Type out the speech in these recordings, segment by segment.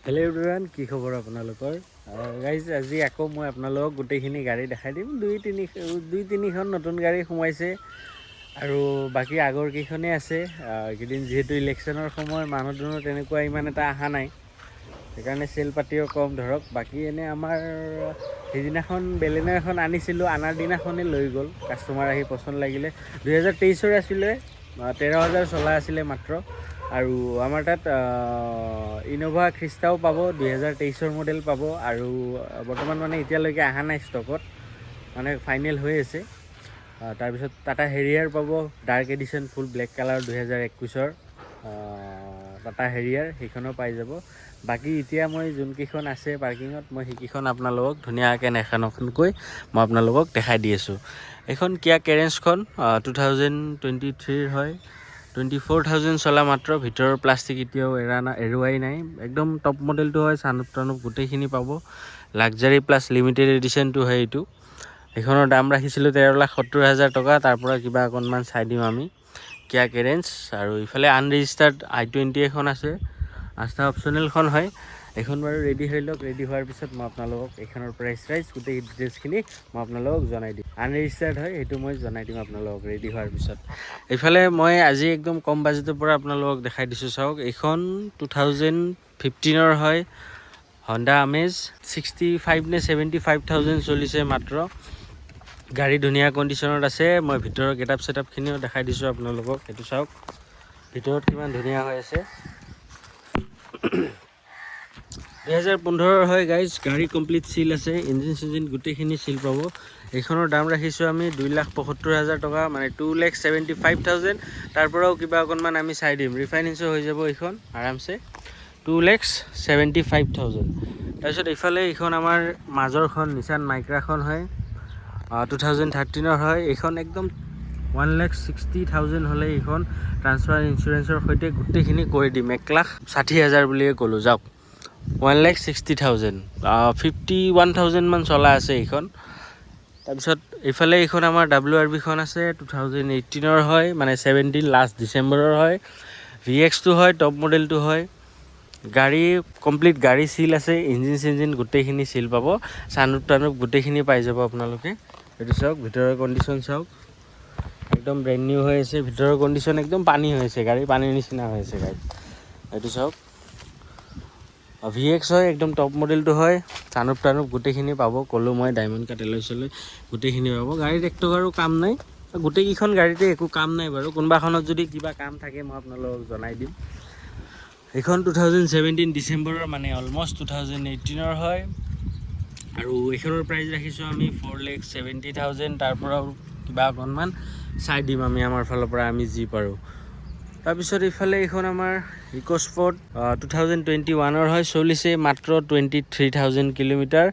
Hello' everyone, কি খবৰ আপোনালোকৰ? গাইজ, আজি আকৌ মই আপোনালোকক গোটেইখিনি গাড়ী দেখাই দিম। দুই তিনিখন নতুন গাড়ী সোমাইছে আৰু বাকী আগৰ কেইখনেই আছে। এইকেইদিন যিহেতু ইলেকশ্যনৰ সময়, মানুহ দুনুহ তেনেকুৱা ইমান এটা অহা নাই, সেইকাৰণে চেল পাতিও কম ধৰক। বাকী এনে আমাৰ সেইদিনাখন বেলেনো এখন আনিছিলোঁ, অনাৰ দিনাখনেই লৈ গ'ল কাষ্টমাৰ আহি, পচন্দ লাগিলে। 2023 আছিলে, 13,000 চলা আছিলে মাত্ৰ। আৰু আমাৰ তাত ইন'ভা খ্ৰীষ্টাও পাব, 2023 মডেল পাব। আৰু বৰ্তমান মানে এতিয়ালৈকে অহা নাই ষ্টকত, মানে ফাইনেল হৈ আছে। তাৰপিছত টাটা হেৰিয়াৰ পাব, ডাৰ্ক এডিশ্যন ফুল ব্লেক কালাৰ 2021 টাটা হেৰিয়াৰ, সেইখনো পাই যাব। বাকী এতিয়া মই যোনকেইখন আছে পাৰ্কিঙত, মই সেইকেইখন আপোনালোকক ধুনীয়াকৈ এখন এখনকৈ মই আপোনালোকক দেখাই দি আছোঁ। এইখন কিয়া কেৰেঞ্চখন 2023 হয়, 24,000 চলা মাত্ৰ। ভিতৰৰ প্লাষ্টিক এতিয়াও এৰুৱাই নাই, একদম টপ মডেলটো হয়। চানুপ টানুপ গোটেইখিনি পাব। লাক্সাৰী প্লাছ লিমিটেড এডিশ্যনটো হয় এইটো। এইখনৰ দাম ৰাখিছিলোঁ 13,70,000 টকা, তাৰ পৰা কিবা অকণমান চাই দিম আমি। কিয়া কেৰেঞ্চ। আৰু ইফালে আনৰেজিষ্টাৰ্ড i20 এখন আছে, আস্থা অপশ্যনেলখন হয়। এইখন বাৰু ৰেডি হৈ লওক, ৰেডি হোৱাৰ পিছত মই আপোনালোকক এইখনৰ প্ৰাইচ গোটেই ডিটেইলছখিনি মই আপোনালোকক জনাই দিম। আনৰেজিষ্টাৰ্ড হয়, সেইটো মই জনাই দিম আপোনালোকক ৰেডি হোৱাৰ পিছত। এইফালে মই আজি একদম কম বাজেটৰ পৰা আপোনালোকক দেখাই দিছোঁ। চাওক, এইখন 2015 হয়, হণ্ডা আমেজ। 65 নে 75,000 চলিছে মাত্ৰ। গাড়ী ধুনীয়া কণ্ডিশ্যনত আছে। মই ভিতৰৰ গেটআপ চেটআপখিনিও দেখাই দিছোঁ আপোনালোকক, সেইটো চাওক ভিতৰত কিমান ধুনীয়া হৈ আছে। 2015 হয় গাইজ, গাড়ী কমপ্লিট চিল আছে, ইঞ্জিন চিঞ্জিন গোটেইখিনি চিল পাব। এইখনৰ দাম ৰাখিছোঁ আমি 2,70,000 টকা, মানে 2,75,000। তাৰ পৰাও কিবা অকণমান আমি চাই দিম, ৰিফাইনেন্সো হৈ যাব এইখন আৰামছে। 2,75,000। তাৰপিছত এইফালে এইখন আমাৰ মাজৰখন নিচান মাইক্ৰাখন হয়, 2013 হয়। এইখন একদম 1,60,000 হ'লে এইখন ট্ৰান্সফাৰ ইঞ্চুৰেঞ্চৰ সৈতে গোটেইখিনি কৰি দিম। 1,60,000 বুলিয়ে ক'লোঁ, যাওক। 1,60,000, 51,000 মান চলা আছে এইখন। তাৰপিছত এইফালে এইখন আমাৰ WRVখন আছে, 2018 হয়, মানে 17 লাষ্ট ডিচেম্বৰৰ হয়। VX2 হয়, টপ মডেলটো হয়। গাড়ী কমপ্লিট, গাড়ী চিল আছে, ইঞ্জিন চিঞ্জিন গোটেইখিনি চিল পাব। চানুপ টানুপ গোটেইখিনি পাই যাব আপোনালোকে। এইটো চাওক, ভিতৰৰ কণ্ডিশ্যন চাওক, একদম ব্ৰেণ্ড নিউ হৈ আছে। ভিতৰৰ কণ্ডিশ্যন একদম পানী হৈ আছে, গাড়ী পানীৰ নিচিনা হৈ আছে গাড়ী। এইটো চাওক, VX হয়, একদম টপ মডেলটো হয়। চানুপ টানুপ গোটেইখিনি পাব, ক'লোঁ মই ডায়মণ্ড কাট এলয়চলৈ গোটেইখিনি পাব। গাড়ীত এক টকাৰো কাম নাই, গোটেইকেইখন গাড়ীতে একো কাম নাই বাৰু। কোনোবাখনত যদি কিবা কাম থাকে মই আপোনালোকক জনাই দিম। এইখন 2017 ডিচেম্বৰৰ, মানে অলমষ্ট 2018 হয়। আৰু এইখনৰ প্ৰাইচ ৰাখিছোঁ আমি 4,70,000। তাৰ পৰাও কিবা অকণমান চাই দিম আমি আমাৰ ফালৰ পৰা, আমি যি পাৰোঁ। তাৰপিছত এইফালে এইখন আমাৰ ইক'স্পৰ্ট 2021 হয়, চলিছে মাত্ৰ 23,000 কিলোমিটাৰ।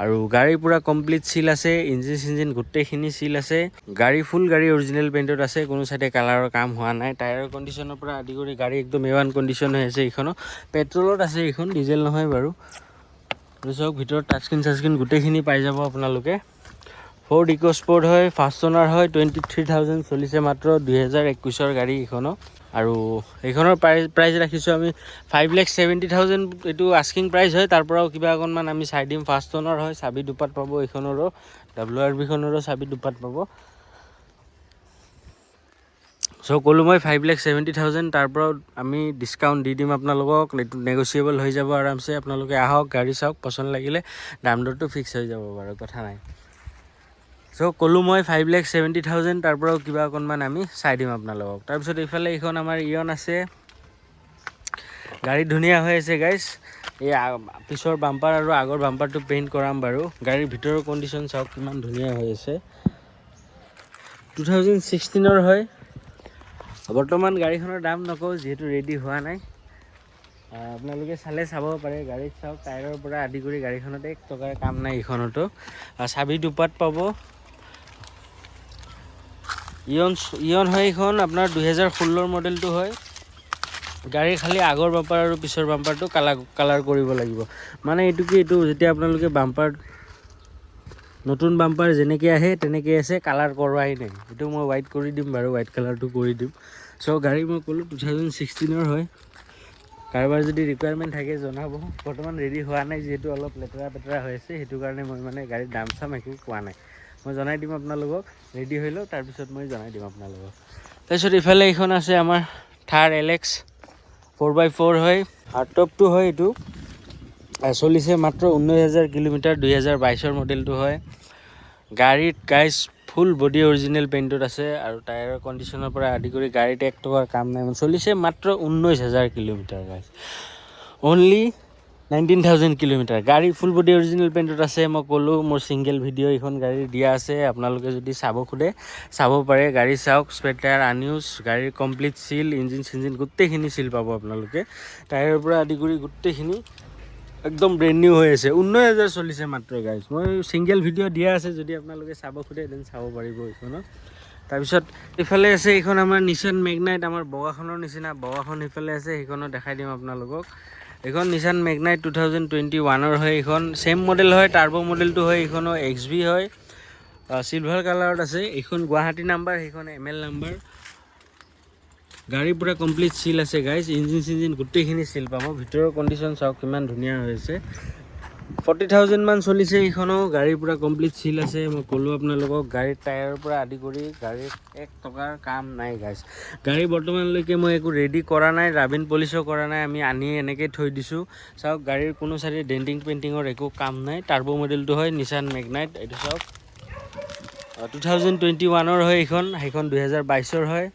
আৰু গাড়ী পূৰা কমপ্লিট চিল আছে, ইঞ্জিন চিঞ্জিন গোটেইখিনি চিল আছে। গাড়ী ফুল গাড়ী অৰিজিনেল পেইণ্টত আছে, কোনো চাইডে কালাৰৰ কাম হোৱা নাই। টায়াৰৰ কণ্ডিশ্যনৰ পৰা আদি কৰি গাড়ী একদম A1 কণ্ডিশ্যন হৈ আছে। এইখনো পেট্ৰলত আছে, এইখন ডিজেল নহয় বাৰু। চাওক, ভিতৰত টাচস্ক্ৰীন চাচস্ক্ৰীন গোটেইখিনি পাই যাব আপোনালোকে। ফ'ৰ্ড ইক'স্পৰ্ট হয়, ফাৰ্ষ্ট অনাৰ হয়, 23,000 চলিছে মাত্ৰ, 2021 গাড়ী এইখনো। আৰু এইখনৰ প্ৰাইচ ৰাখিছোঁ আমি 5,70,000। এইটো আস্কিং প্ৰাইচ হয়, তাৰ পৰাও কিবা অকণমান আমি চাই দিম। ফাৰ্ষ্ট অনাৰ হয়, চাবি দুপাত পাব এইখনৰো, WRVখনৰো চাবি দুপাত পাব। চ' ক'লোঁ মই 5,70,000, তাৰ পৰাও আমি ডিছকাউণ্ট দি দিম আপোনালোকক। এইটো নেগচিয়েবল হৈ যাব আৰামছে। আপোনালোকে আহক, গাড়ী চাওক, পচন্দ লাগিলে দাম দৰটো ফিক্স হৈ যাব বাৰু, কথা নাই। চ' ক'লোঁ মই 5,70,000, তাৰ পৰাও কিবা অকণমান আমি চাই দিম আপোনালোকক। তাৰপিছত এইফালে এইখন আমাৰ ইয়ন আছে, গাড়ী ধুনীয়া হৈ আছে গাইজ। এই পিছৰ বাম্পাৰ আৰু আগৰ বাম্পাৰটো পেইণ্ট কৰাম বাৰু। গাড়ীৰ ভিতৰৰ কণ্ডিশ্যন চাওক কিমান ধুনীয়া হৈ আছে। 2016 হয়। বৰ্তমান গাড়ীখনৰ দাম নকওঁ, যিহেতু ৰেডি হোৱা নাই। আপোনালোকে চালে চাব পাৰে, গাড়ীত চাওক, টায়াৰৰ পৰা আদি কৰি গাড়ীখনত এক টকাৰ কাম নাই। এইখনতো চাবি দুপাত পাব। ইয়ন হয় এইখন, আপোনাৰ 2016 মডেলটো হয়। গাড়ীৰ খালি আগৰ বাম্পাৰ আৰু পিছৰ বাম্পাৰটো কালাৰ কৰিব লাগিব। মানে এইটো যেতিয়া আপোনালোকে বাম্পাৰ, নতুন বাম্পাৰ যেনেকৈ আহে তেনেকৈ আছে, কালাৰ কৰোৱাই নাই। এইটো মই হোৱাইট কৰি দিম বাৰু, হোৱাইট কালাৰটো কৰি দিম। চ' গাড়ী মই ক'লোঁ 2016 হয়। কাৰোবাৰ যদি ৰিকুৱাৰমেণ্ট থাকে জনাব। বৰ্তমান ৰেডি হোৱা নাই যিহেতু অলপ লেতেৰা পেতেৰা হৈ আছে, সেইটো কাৰণে মই মানে গাড়ীৰ দাম চাম একো কোৱা নাই। মই জনাই দিম আপোনালোকক, ৰেডি হৈ লওক তাৰপিছত মই জনাই দিম আপোনালোকক। তাৰপিছত ইফালে এইখন আছে আমাৰ থাৰ LX 4x4 হয়, হাৰ্ডটপটো হয়। এইটো চলিছে মাত্ৰ 19,000 কিলোমিটাৰ, 2022 মডেলটো হয়। গাড়ীত গাইজ ফুল বডি অৰিজিনেল পেইণ্টত আছে আৰু টায়াৰৰ কণ্ডিশ্যনৰ পৰা আদি কৰি গাড়ীত 1 টকাৰ কাম নাই। চলিছে মাত্ৰ 19,000 কিলোমিটাৰ গাইজ, অনলি 19,000 কিলোমিটাৰ। গাড়ী ফুল বডি অৰিজিনেল পেইণ্টত আছে। মই ক'লোঁ মোৰ ছিংগল ভিডিঅ' এইখন গাড়ীৰ দিয়া আছে, আপোনালোকে যদি চাব খোজে চাব পাৰে। গাড়ী চাওক, স্পেৰ টায়াৰ আনইউজ, গাড়ীৰ কমপ্লিট চিল, ইঞ্জিন চিঞ্জিন গোটেইখিনি চিল পাব আপোনালোকে। টায়াৰৰ পৰা আদি কৰি গোটেইখিনি একদম ব্ৰেণ্ড নিউ হৈ আছে। 19,000 চলিছে মাত্ৰ গাইজ। মই ছিংগল ভিডিঅ' দিয়া আছে, যদি আপোনালোকে চাব খোজে দেন চাব পাৰিব এইখনত। তাৰপিছত ইফালে আছে এইখন আমাৰ নিছান মেগনাইট, আমাৰ বগাখনৰ নিচিনা বগাখন ইফালে আছে, সেইখনো দেখাই দিম আপোনালোকক। এইখন নিছান মেগনাইট 2021 হয়। এইখন ছেম মডেল হয়, টাৰ্বো মডেলটো হয়। এইখনো XV হয়, চিলভাৰ কালাৰত আছে। এইখন গুৱাহাটী নাম্বাৰ, সেইখন ML নাম্বাৰ। গাড়ী পূৰা কমপ্লিট চিল আছে গাইজ, ইঞ্জিন চিঞ্জিন গোটেইখিনি চিল পাব। ভিতৰৰ কণ্ডিশ্যন চাওক কিমান ধুনীয়া হৈ আছে। 40,000 মান চলিছে এইখনো। গাড়ী পূৰা কমপ্লিট চিল আছে। মই ক'লোঁ আপোনালোকক, গাড়ীৰ টায়াৰৰ পৰা আদি কৰি গাড়ীত 1 টকাৰ কাম নাই গাইজ। গাড়ী বৰ্তমানলৈকে মই একো ৰেডি কৰা নাই, ৰাবিন পলিচো কৰা নাই, আমি আনি এনেকৈ থৈ দিছোঁ। চাওক গাড়ীৰ কোনো চাইডে ডেণ্টিং পেইণ্টিঙৰ একো কাম নাই। টাৰ্বো মডেলটো হয়, নিছান মেগনাইট। এইটো চাওক 2021 হয় এইখন, সেইখন 2022 হয়,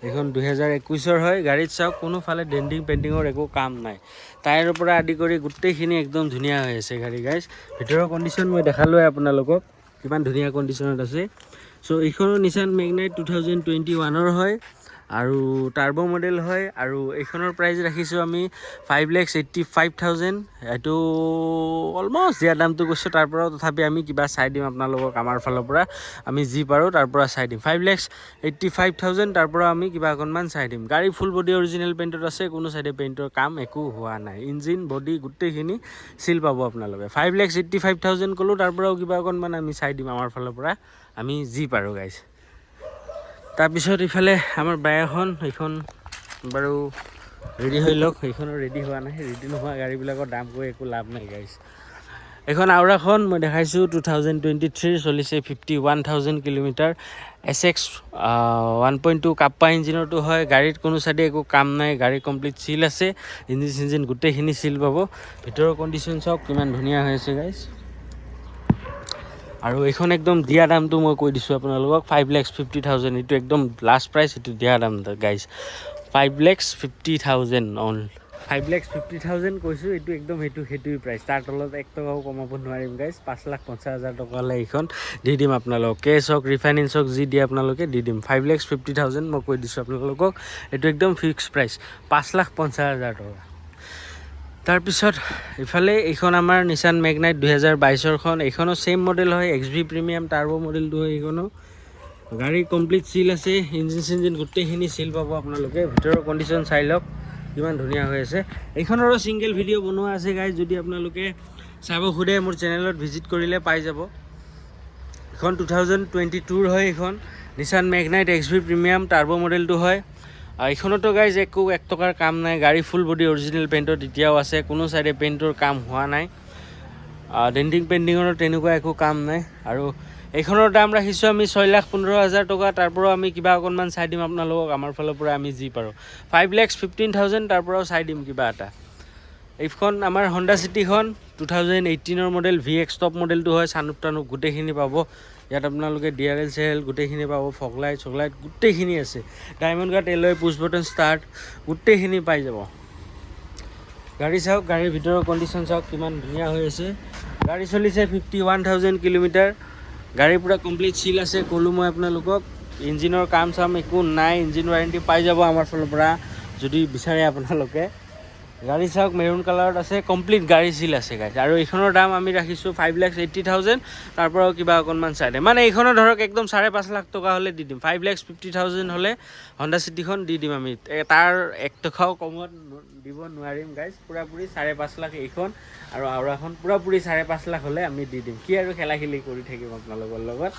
এইখন 2021 হয়। গাড়ীত চাওক কোনোফালে ডেণ্টিং পেইণ্টিঙৰ একো কাম নাই। টায়াৰৰ পৰা আদি কৰি গোটেইখিনি একদম ধুনীয়া হৈ আছে গাড়ী গাইজ। ভিতৰৰ কণ্ডিশ্যন মই দেখালোৱে আপোনালোকক কিমান ধুনীয়া কণ্ডিশ্যনত আছে। চ' এইখনো নিছান মেগনাইট 2021 হয় আৰু টাৰ্বো মডেল হয়। আৰু এইখনৰ প্ৰাইচ ৰাখিছোঁ আমি 5,85,000। এইটো অলমষ্ট দিয়া দামটো কৈছোঁ, তাৰ পৰাও তথাপি আমি কিবা চাই দিম আপোনালোকক। আমাৰ ফালৰ পৰা আমি যি পাৰোঁ তাৰ পৰা চাই দিম। 5,85,000, তাৰ পৰা আমি কিবা অকণমান চাই দিম। গাড়ী ফুল বডি অৰিজিনেল পেইণ্টত আছে, কোনো চাইডে পেইণ্টৰ কাম একো হোৱা নাই। ইঞ্জিন বডি গোটেইখিনি চিল পাব আপোনালোকে। 5,85,000 ক'লোঁ, তাৰ পৰাও কিবা অকণমান আমি চাই দিম আমাৰ ফালৰ পৰা, আমি যি পাৰোঁ গাইজ। তাৰপিছত ইফালে আমাৰ বায়াখন, সেইখন বাৰু ৰেডি হৈ লওক। সেইখনো ৰেডি হোৱা নাই, ৰেডি নোহোৱা গাড়ীবিলাকৰ দাম কৈ একো লাভ নাই গাইজ। এইখন আওৰাখন মই দেখাইছোঁ 2023, চলিছে 51,000 কিলোমিটাৰ। SX 1.2 কাপ্পা ইঞ্জিনৰটো হয়। গাড়ীত কোনো চাইডে একো কাম নাই, গাড়ী কমপ্লিট চিল আছে, ইঞ্জিন চিঞ্জিন গোটেইখিনি চিল পাব। ভিতৰৰ কণ্ডিশ্যন চাওক কিমান ধুনীয়া হৈ আছে গাইজ। আৰু এইখন একদম দিয়া দামটো মই কৈ দিছোঁ আপোনালোকক, 5,50,000। এইটো একদম লাষ্ট প্ৰাইচ, এইটো দিয়া দাম গাইজ, 5,50,000 অন। 5,50,000 কৈছোঁ, এইটো একদম সেইটোৱে প্ৰাইচ। তাৰ তলত 1 টকাও কমাব নোৱাৰিম গাইজ। 5,50,000 টকালৈ এইখন দি দিম আপোনালোকক। কেছ হওক, ৰিফাইনেন্স হওক, যি দিয়ে আপোনালোকে দি দিম। 5,50,000 মই কৈ দিছোঁ আপোনালোকক, এইটো একদম ফিক্স প্ৰাইচ, 5,50,000 টকা। তাৰপিছত ইফালে এইখন আমাৰ নিছান মেগনাইট 2022খন। এইখনো ছেইম মডেল হয়, XV প্ৰিমিয়াম টাৰ্বো মডেলটো হয়। এইখনো গাড়ী কমপ্লিট চিল আছে, ইঞ্জিন চিঞ্জিন গোটেইখিনি চিল পাব আপোনালোকে। ভিতৰৰ কণ্ডিশ্যন চাই লওক কিমান ধুনীয়া হৈ আছে। এইখনৰো ছিংগল ভিডিঅ' বনোৱা আছে গাইজ, যদি আপোনালোকে চাব খোজে মোৰ চেনেলত ভিজিট কৰিলে পাই যাব। এইখন 2022 হয়। এইখন Nissan Magnite XV premium turbo মডেলটো হয়। এইখনতো গাইজ একো 1 টকাৰ কাম নাই। গাড়ী ফুল বডি অৰিজিনেল পেইণ্টত এতিয়াও আছে, কোনো চাইডে পেইণ্টৰ কাম হোৱা নাই, ডেণ্টিং পেইণ্টিঙৰ তেনেকুৱা একো কাম নাই। আৰু এইখনৰ দাম ৰাখিছোঁ আমি 6,15,000 টকা। তাৰ পৰাও আমি কিবা অকণমান চাই দিম আপোনালোকক, আমাৰ ফালৰ পৰা আমি যি পাৰোঁ। 5,15,000, তাৰ পৰাও চাই দিম কিবা এটা। এইখন আমাৰ হণ্ডা চিটিখন 2018 মডেল, VX টপ মডেলটো হয়। চানুপ টানুপ গোটেইখিনি পাব ইয়াত আপোনালোকে, DRL চেৰেল গোটেইখিনি পাব, ফগলাইট চগলাইট গোটেইখিনি আছে। ডায়মণ্ড কাট এলয়, পুছ বটন ষ্টাৰ্ট গোটেইখিনি পাই যাব। গাড়ী চাওক, গাড়ীৰ ভিতৰৰ কণ্ডিশ্যন চাওক কিমান ধুনীয়া হৈ আছে। গাড়ী চলিছে 51,000 কিলোমিটাৰ। গাড়ী পূৰা কমপ্লিট চিল আছে, ক'লোঁ মই আপোনালোকক। ইঞ্জিনৰ কাম চাম একো নাই, ইঞ্জিন ৱাৰেণ্টি পাই যাব আমাৰ ফালৰ পৰা যদি বিচাৰে আপোনালোকে। গাড়ী চাওক মেৰুন কালাৰত আছে, কমপ্লিট গাড়ী চিল আছে গাইজ। আৰু এইখনৰ দাম আমি ৰাখিছোঁ 5,80,000, তাৰ পৰাও কিবা অকণমান চাই দিম। মানে এইখনো ধৰক একদম 5.5 লাখ টকা হ'লে দি দিম। 5,50,000 হ'লে হণ্ডা চিটিখন দি দিম আমি, তাৰ 1 টকাও কমত দিব নোৱাৰিম গাইজ। পূৰাপূৰি 5.5 লাখ এইখন, আৰু আওৰাখন পূৰাপূৰি 5.5 লাখ হ'লে আমি দি দিম। কি আৰু খেলা খেলি কৰি থাকিম আপোনালোকৰ লগত।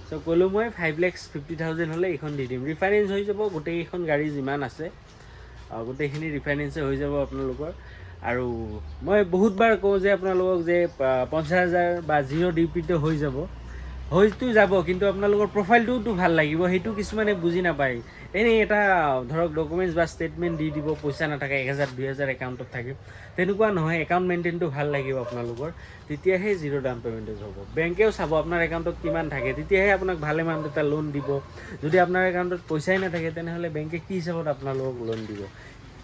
চ' ক'লোঁ মই 5,50,000 হ'লে এইখন দি দিম। ৰিফাইনেন্স হৈ যাব গোটেইকেইখন গাড়ী যিমান আছে। গোটেইখিনি ৰিফাইনেন্সে হৈ যাব আপোনালোকৰ। আৰু মই বহুতবাৰ কওঁ যে আপোনালোকক যে 50,000 বা 0 DPতে হৈ যাব, হয়তো যাব, কিন্তু আপোনালোকৰ প্ৰফাইলটোওতো ভাল লাগিব, সেইটো কিছুমানে বুজি নাপায়। এনেই এটা ধৰক ডকুমেণ্টছ বা ষ্টেটমেণ্ট দি দিব, পইচা নাথাকে, 1,000 2,000 একাউণ্টত থাকে, তেনেকুৱা নহয়। একাউণ্ট মেইনটেইনটো ভাল লাগিব আপোনালোকৰ, তেতিয়াহে 0 ডাউন পে'মেণ্টত হ'ব। বেংকেও চাব আপোনাৰ একাউণ্টত কিমান থাকে, তেতিয়াহে আপোনাক ভাল এমাউণ্ট এটা লোন দিব। যদি আপোনাৰ একাউণ্টত পইচাই নাথাকে, তেনেহ'লে বেংকে কি হিচাপত আপোনালোকক লোন দিব,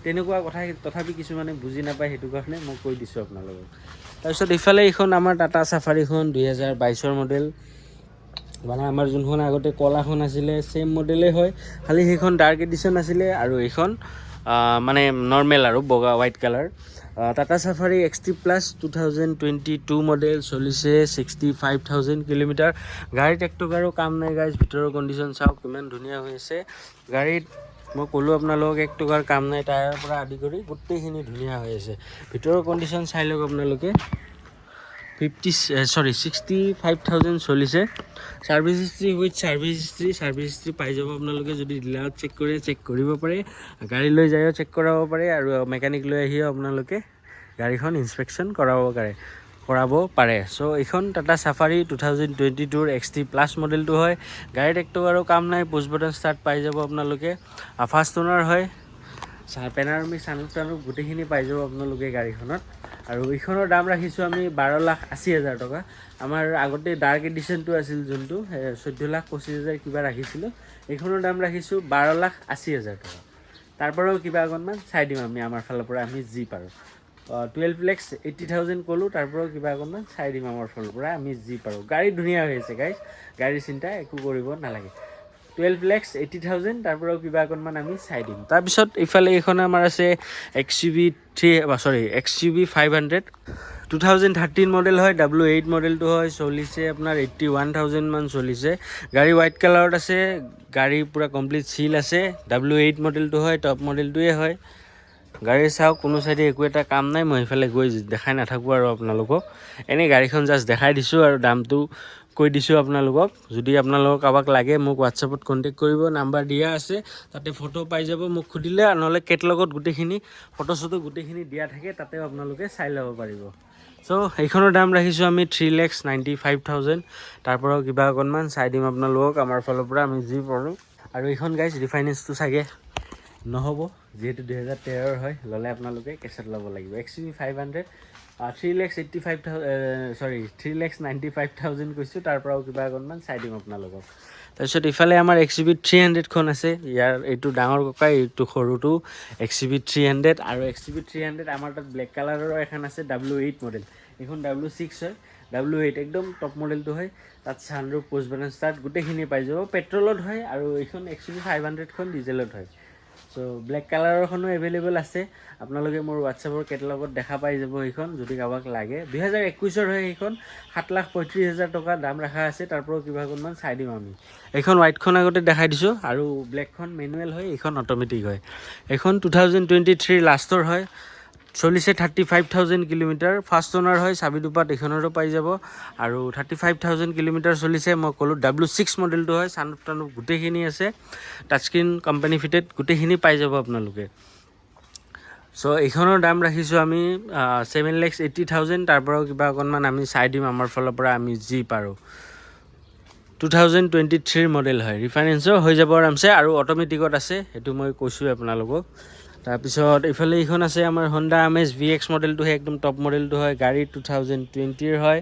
তেনেকুৱা কথা। তথাপি কিছুমানে বুজি নাপায়, সেইটো কাৰণে মই কৈ দিছোঁ আপোনালোকক। তাৰপিছত ইফালে এইখন আমাৰ টাটা চাফাৰীখন 2022 মডেল, মানে আমাৰ যোনখন আগতে কলাখন আছিলে ছেইম মডেলেই হয়, খালি সেইখন ডাৰ্ক এডিশ্যন আছিলে আৰু এইখন মানে নৰ্মেল আৰু বগা white colour. Tata safari XT plus 2022 model, চলিছে 65,000 কিলোমিটাৰ। গাড়ীত এক টকাৰো কাম নাই গাইজ। ভিতৰৰ কণ্ডিশ্যন চাওক কিমান ধুনীয়া হৈ আছে। গাড়ীত মই ক'লোঁ আপোনালোকক এক টকাৰ কাম নাই, টায়াৰৰ পৰা আদি কৰি গোটেইখিনি ধুনীয়া হৈ আছে। ভিতৰৰ কণ্ডিশ্যন চাই লওক আপোনালোকে। 65,000 চলিছে। Service history with service history পাই যাব আপোনালোকে। যদি ডিলাৰত চেক কৰে, চেক কৰিব পাৰে, গাড়ী লৈ যায়ো চেক কৰাব পাৰে, আৰু মেকানিক লৈ আহিও আপোনালোকে গাড়ীখন ইনস্পেকশ্যন কৰাব পাৰে। চ' এইখন টাটা চাফাৰী 2022 XT প্লাছ মডেলটো হয়। গাড়ীত একটো আৰু কাম নাই, পুছ বাটন ষ্টাৰ্ট পাই যাব আপোনালোকে। ফাৰ্ষ্ট অ'নাৰ হয়। পেনাৰমিক চানৰুফ গোটেইখিনি পাই যাব আপোনালোকে গাড়ীখনত। আৰু এইখনৰ দাম ৰাখিছোঁ আমি 12,80,000 টকা। আমাৰ আগতে ডাৰ্ক এডিশ্যনটো আছিল যোনটো 14,25,000 কিবা ৰাখিছিলোঁ, এইখনৰ দাম ৰাখিছোঁ 12,80,000 টকা। তাৰ পৰাও কিবা অকণমান চাই দিম আমি আমাৰ ফালৰ পৰা, আমি যি পাৰোঁ। 12,80,000 ক'লোঁ, তাৰ পৰাও কিবা অকণমান চাই দিম আমাৰ ফালৰ পৰা, আমি যি পাৰোঁ। গাড়ী ধুনীয়া হৈ আছে গাইজ, গাড়ীৰ চিন্তা একো কৰিব নালাগে। 12,80,000, তাৰ পৰাও কিবা অকণমান আমি চাই দিম। তাৰপিছত ইফালে এইখন আমাৰ আছে XUV 500 2013 মডেল হয়, W8 মডেলটো হয়। চলিছে আপোনাৰ 81,000 মান চলিছে। গাড়ী হোৱাইট কালাৰত আছে, গাড়ী পূৰা কমপ্লিট চিল আছে। W8 মডেলটো হয়, টপ মডেলটোৱে হয়। গাড়ী চাওক, কোনো চাইডে একো এটা কাম নাই। মই সেইফালে গৈ দেখাই নাথাকোঁ আৰু আপোনালোকক, এনেই গাড়ীখন জাষ্ট দেখাই দিছোঁ আৰু দামটো কৈ দিছোঁ আপোনালোকক। যদি আপোনালোকক কাৰোবাক লাগে, মোক হোৱাটছআপত কণ্টেক্ট কৰিব, নাম্বাৰ দিয়া আছে, তাতে ফটো পাই যাব মোক সুধিলে, নহ'লে কেটলগত গোটেইখিনি ফটো চটো গোটেইখিনি দিয়া থাকে, তাতেও আপোনালোকে চাই ল'ব পাৰিব। চ' এইখনৰ দাম ৰাখিছোঁ আমি 3,95,000, তাৰ পৰাও কিবা অকণমান চাই দিম আপোনালোকক আমাৰ ফালৰ পৰা, আমি যি পাৰোঁ। আৰু এইখন গাইজ ৰিফাইনেন্সটো চাগে নহ'ব, যিহেতু 2013 হয়। ল'লে আপোনালোকে কেছত ল'ব লাগিব। XUV 500 3,95,000 কৈছোঁ, তাৰ পৰাও কিবা অকণমান চাই দিম আপোনালোকক। তাৰপিছত ইফালে আমাৰ XUV 300খন আছে। ইয়াৰ এইটো ডাঙৰ ককাই, এইটো সৰুটো XUV 300। আৰু XUV 300 আমাৰ তাত ব্লেক কালাৰৰ এখন আছে, W8 মডেল। এইখন W6 হয়, W8 একদম টপ মডেলটো হয়। তাত চানৰুফ, পুছ বাটন ষ্টাৰ্ট গোটেইখিনি পাই যাব। পেট্ৰলত হয়, আৰু এইখন XUV 500খন ডিজেলত হয়। চ' ব্লেক কালাৰৰখনো এভেইলেবল আছে। আপোনালোকে মোৰ হোৱাটছআপৰ কেটেলগত দেখা পাই যাব সেইখন, যদি কাৰোবাক লাগে। 2021 হয় সেইখন। 7,35,000 টকা দাম ৰখা আছে, তাৰ পৰাও কিবা অকণমান চাই দিম আমি। এইখন হোৱাইটখন আগতে দেখাই দিছোঁ, আৰু ব্লেকখন মেনুৱেল হয়, এইখন অট'মেটিক হয়। এইখন 2023 লাষ্টৰ হয়। চলিছে 35,000 কিলোমিটাৰ। ফাৰ্ষ্ট অ'নাৰ হয়, চাবি দুপাত এইখনৰো পাই যাব। আৰু 35,000 কিলোমিটাৰ চলিছে। মই ক'লোঁ W6 মডেলটো হয়, চানৰুফ টানুফ গোটেইখিনি আছে, টাচস্ক্ৰীন কোম্পানী ফিটেড গোটেইখিনি পাই যাব আপোনালোকে। চ' এইখনৰ দাম ৰাখিছোঁ আমি 7,80,000, তাৰ পৰাও কিবা অকণমান আমি চাই দিম আমাৰ ফালৰ পৰা, আমি যি পাৰোঁ। 2023 মডেল হয়, ৰিফাইনেন্সো হৈ যাব আৰামছে, আৰু অট'মেটিকত আছে, সেইটো মই কৈছোঁৱে আপোনালোকক। তাৰপিছত এইফালে এইখন আছে আমাৰ Honda Amaze VX মডেলটোহে, একদম টপ মডেলটো হয়। গাড়ী 2020 হয়।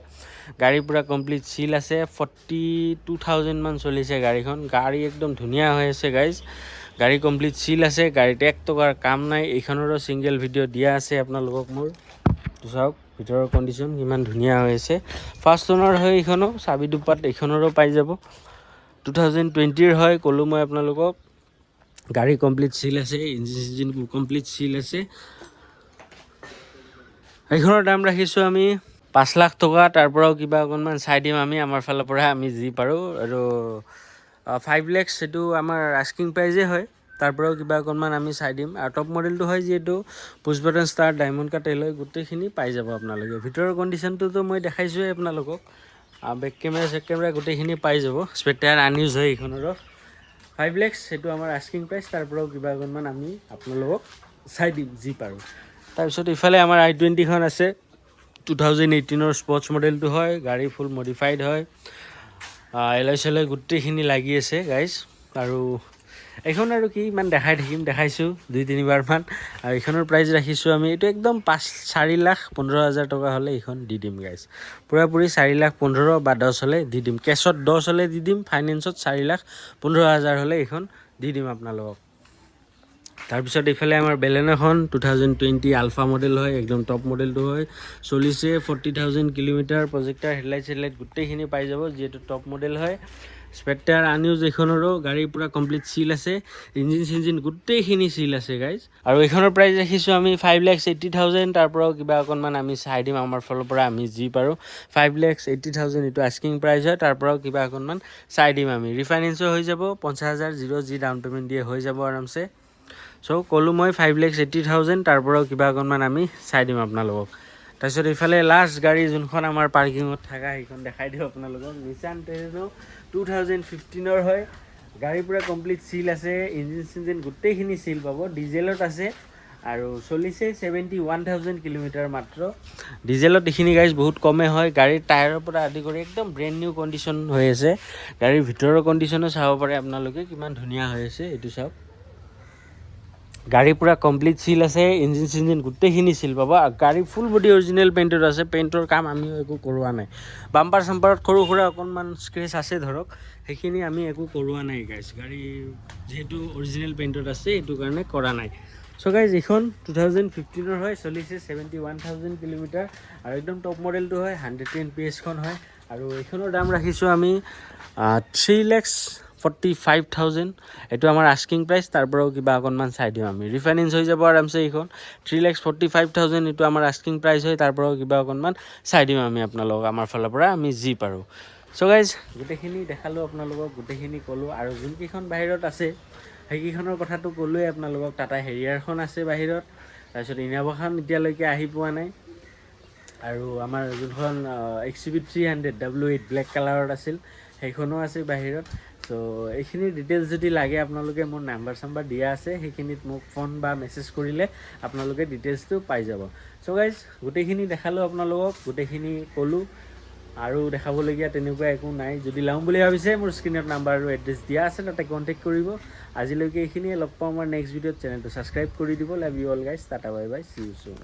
গাড়ী পূৰা কমপ্লিট চিল আছে। 42,000 মান চলিছে গাড়ীখন। গাড়ী একদম ধুনীয়া হৈ আছে গাইজ, গাড়ী কমপ্লিট চিল আছে। গাড়ীত এক টকাৰ কাম নাই। এইখনৰো ছিংগল ভিডিঅ' দিয়া আছে আপোনালোকক মোৰ। চাওক ভিতৰৰ কণ্ডিশ্যন কিমান ধুনীয়া হৈ আছে। ফাৰ্ষ্ট অ'নাৰ হয় এইখনো, চাবি দুপাত এইখনৰো পাই যাব। 2020 হয়, ক'লোঁ মই আপোনালোকক। গাড়ী কমপ্লিট চিল আছে, ইঞ্জিন কমপ্লিট চিল আছে। এইখনৰ দাম ৰাখিছোঁ আমি 5 লাখ টকা, তাৰ পৰাও কিবা অকণমান চাই দিম আমি আমাৰ ফালৰ পৰা, আমি যি পাৰোঁ। আৰু 5 lakhs সেইটো আমাৰ আস্কিং প্ৰাইজেই হয়, তাৰ পৰাও কিবা অকণমান আমি চাই দিম। আৰু টপ মডেলটো হয় যিহেতু, পুছ button start, diamond cut alloy গোটেইখিনি পাই যাব আপোনালোকে। ভিতৰৰ কণ্ডিশ্যনটোতো মই দেখাইছোঁৱেই আপোনালোকক। বেক কেমেৰা গোটেইখিনি পাই যাব। স্পেৰ টায়াৰ আনইউজ হয় এইখনৰো। 5 lakhs সেইটো আমাৰ আস্কিং প্ৰাইচ, তাৰ পৰাও কিবা অকণমান আমি আপোনালোকক চাই দিম যি পাৰোঁ। তাৰপিছত ইফালে আমাৰ i20খন আছে 2018 স্পৰ্টছ মডেলটো হয়, গাড়ী ফুল মডিফাইড হয়, এলয় চেলয় গোটেইখিনি লাগি আছে গাইজ। আৰু এইখন আৰু কি ইমান দেখাইছোঁ 2-3বাৰমান। আৰু এইখনৰ প্ৰাইচ ৰাখিছোঁ আমি, এইটো একদম 4,15,000 টকা হ'লে এইখন দি দিম গাইজ, পূৰাপূৰি 4,15,000 বা 10 হ'লে দি দিম, কেছত 10 হ'লে দি দিম, ফাইনেন্সত 4,15,000 হ'লে এইখন দি দিম আপোনালোকক। তাৰপিছত এইফালে আমাৰ বেলেন'খন 2020 আলফা মডেল হয়, একদম টপ মডেলটো হয়, চলিছে 40,000 কিলোমিটাৰ, প্ৰজেক্টাৰ হেডলাইট গোটেইখিনি পাই যাব যিহেতু টপ মডেল হয়। স্পেক্টাৰ আনইউজ এইখনৰো গাড়ী পূৰা কমপ্লিট চিল আছে, ইঞ্জিন গোটেইখিনি চিল আছে গাইজ। আৰু এইখনৰ প্ৰাইচ ৰাখিছোঁ আমি 5,80,000, তাৰ পৰাও কিবা অকণমান আমি চাই দিম আমাৰ ফালৰ পৰা, আমি যি পাৰোঁ। 5,80,000 এইটো আস্কিং প্ৰাইচ হয়, তাৰ পৰাও কিবা অকণমান চাই দিম আমি। ৰিফাইনেন্সো হৈ যাব, 50,000 যি ডাউন পে'মেণ্ট দিয়ে হৈ যাব আৰামছে। চ' ক'লোঁ মই 5,80,000, তাৰ পৰাও কিবা অকণমান আমি চাই দিম আপোনালোকক। তাৰপিছত এইফালে লাষ্ট গাড়ী যোনখন আমাৰ পাৰ্কিঙত থকা সেইখন দেখাই দিওঁ আপোনালোকক, নিছান টেৰেনো 2015 হয়, গাড়ী পূৰা কমপ্লিট চিল আছে, ইঞ্জিন গোটেইখিনি চিল পাব, ডিজেলত আছে আৰু চলিছে 71,000 কিলোমিটাৰ মাত্ৰ। ডিজেলত এইখিনি গাড়ী বহুত কমেই হয়, গাড়ীৰ টায়াৰৰ পৰা আদি কৰি একদম ব্ৰেণ্ড নিউ কণ্ডিশ্যন হৈ আছে। গাড়ীৰ ভিতৰৰ কণ্ডিশ্যনো চাব পাৰে আপোনালোকে কিমান ধুনীয়া হৈ আছে, এইটো চাওক। গাড়ী পূৰা কমপ্লিট চিল আছে, ইঞ্জিন গোটেইখিনি চিল পাব। গাড়ী ফুল বডি অৰিজিনেল পেইণ্টত আছে, পেইণ্টৰ কাম আমিও একো কৰোৱা নাই। বাম্পাৰ চাম্পাৰত সৰু সুৰা অকণমান স্ক্ৰেচ আছে ধৰক, সেইখিনি আমি একো কৰোৱা নাই গাইজ, গাড়ী যিহেতু অৰিজিনেল পেইণ্টত আছে এইটো কাৰণে কৰা নাই। চ' গাইজ এইখন 2015 হয়, চলিছে 71,000 কিলোমিটাৰ আৰু একদম টপ মডেলটো হয়, 110 PS হয়। আৰু এইখনৰ দাম ৰাখিছোঁ আমি 3,45,000, এইটো আমাৰ আস্কিং প্ৰাইচ, তাৰ পৰাও কিবা অকণমান চাই দিওঁ আমি। ৰিফাইনেন্স হৈ যাব আৰামছে এইখন, 3,45,000 এইটো আমাৰ আস্কিং প্ৰাইচ হয়, তাৰ পৰাও কিবা অকণমান চাই দিম আমি আপোনালোকক আমাৰ ফালৰ পৰা, আমি যি পাৰোঁ। চ' গাইজ গোটেইখিনি দেখালোঁ আপোনালোকক, গোটেইখিনি ক'লোঁ। আৰু যোনকেইখন বাহিৰত আছে সেইকেইখনৰ কথাটো ক'লোৱেই আপোনালোকক, টাটা হেৰিয়াৰখন আছে বাহিৰত, তাৰপিছত ইন'ভাখন এতিয়ালৈকে আহি পোৱা নাই, আৰু আমাৰ যোনখন XUV 300 W8 ব্লেক কালাৰত আছিল সেইখনো আছে বাহিৰত। চ' এইখিনি ডিটেইলছ যদি লাগে আপোনালোকে মোৰ নাম্বাৰ চাম্বাৰ দিয়া আছে, সেইখিনিত মোক ফোন বা মেছেজ কৰিলে আপোনালোকে ডিটেইলছটো পাই যাব। চ' গাইজ গোটেইখিনি দেখালোঁ আপোনালোকক, গোটেইখিনি ক'লোঁ, আৰু দেখাবলগীয়া তেনেকুৱা একো নাই। যদি ল'ম বুলি ভাবিছে মোৰ স্ক্ৰীনত নাম্বাৰ আৰু এড্ৰেছ দিয়া আছে, তাতে কণ্টেক্ট কৰিব। আজিলৈকে এইখিনিয়ে, লগ পাওঁ আমাৰ নেক্সট ভিডিঅ'ত। চেনেলটো ছাবস্ক্ৰাইব কৰি দিব। Love you all guys, tata bye bye, C you soon.